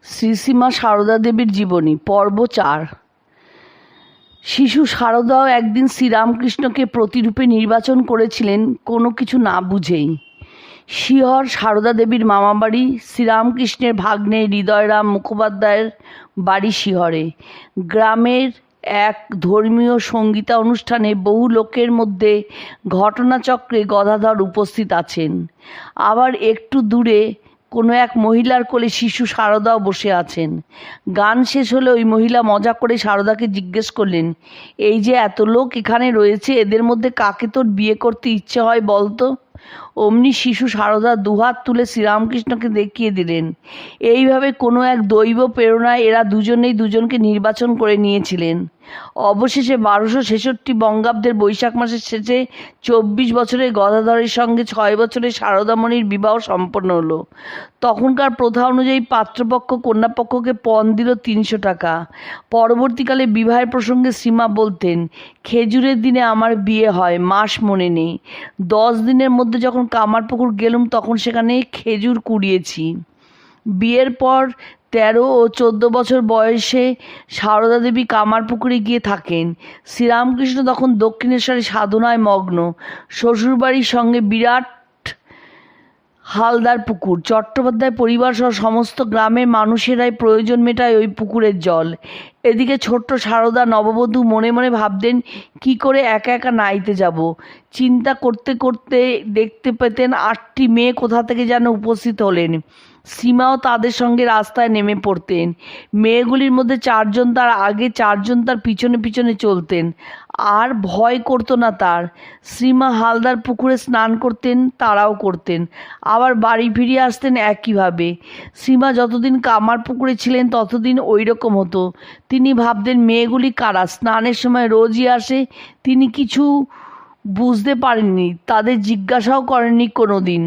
শ্রীশ্রীমা সারদা দেবীর জীবনী পর্ব ৪। শিশু সারদাও একদিন শ্রীরামকৃষ্ণকে প্রতিরূপে নির্বাচন করেছিলেন কোনো কিছু না বুঝেই। শিহর সারদা দেবীর মামাবাড়ি শ্রীরামকৃষ্ণের ভাগ্নে হৃদয়রাম মুখোপাধ্যায়ের বাড়ি শিহরে। গ্রামের এক ধর্মীয় সঙ্গীতা অনুষ্ঠানে বহু লোকের মধ্যে ঘটনাচক্রে গদাধর উপস্থিত আছেন। আবার একটু দূরে কোনো এক মহিলার কোলে শিশু সারদাও বসে আছেন। গান শেষ হলে ওই মহিলা মজা করে সারদাকে জিজ্ঞেস করলেন, এই যে এত লোক এখানে রয়েছে, এদের মধ্যে কাকে তোর বিয়ে করতে ইচ্ছে হয় বলতো? অমনি শিশু সারদা দুহাত তুলে শ্রীরামকৃষ্ণকে দেখিয়ে দিলেন। এইভাবে কোনো এক দৈব প্রেরণায় এরা দুজনেই দুজনকে নির্বাচন করে নিয়েছিলেন। অবশেষে 1266 বঙ্গাব্দের বৈশাখ মাসের শেষে 24 বছরের গদাধরের সঙ্গে 6 বছরের সারদামণির বিবাহ সম্পন্ন হলো। তখনকার প্রথা অনুযায়ী পাত্রপক্ষ কন্যাপক্ষকে পণ দিল 300 টাকা। পরবর্তীকালে বিবাহের প্রসঙ্গে শ্রীমা বলতেন, খেজুরের দিনে আমার বিয়ে হয়, মাস মনে নেই। 10 দিনের মধ্যে যখন কামারপুকুর গেলুম তখন সেখানে খেজুর কুড়িয়েছি। বিয়ের পর 13 ও 14 বছর বয়সে সারদা দেবী কামারপুকুরে গিয়ে থাকেন। শ্রীরামকৃষ্ণ তখন দক্ষিণেশ্বরে সাধনায় মগ্ন। শ্বশুরবাড়ির সঙ্গে বিরাট হালদার পুকুর। চট্টোপাধ্যায় পরিবার সহ সমস্ত গ্রামের মানুষেরাই প্রয়োজন মেটায় ওই পুকুরের জল। এদিকে ছোট্ট সারদা নববধূ মনে মনে ভাবতেন, কি করে একা একা নাইতে যাব। চিন্তা করতে করতে দেখতে পেতেন 8টি মেয়ে কোথা থেকে যেন উপস্থিত হলেন। শ্রীমাও তাদের সঙ্গে রাস্তায় নেমে পড়তেন। মেয়েগুলির মধ্যে 4 জন তার আগে, 4 জন তার পিছনে পিছনে চলতেন। আর ভয় করতো না তার। শ্রীমা হালদার পুকুরে স্নান করতেন, তারাও করতেন, আবার বাড়ি ফিরে আসতেন একইভাবে। শ্রীমা যতদিন কামার পুকুরে ছিলেন ততদিন ওই রকম হতো। তিনি ভাবতেন, মেয়েগুলি কারা, স্নানের সময় রোজই আসে। তিনি কিছু বুঝতে পারেননি, তাদের জিজ্ঞাসাও করেননি কোনো দিন।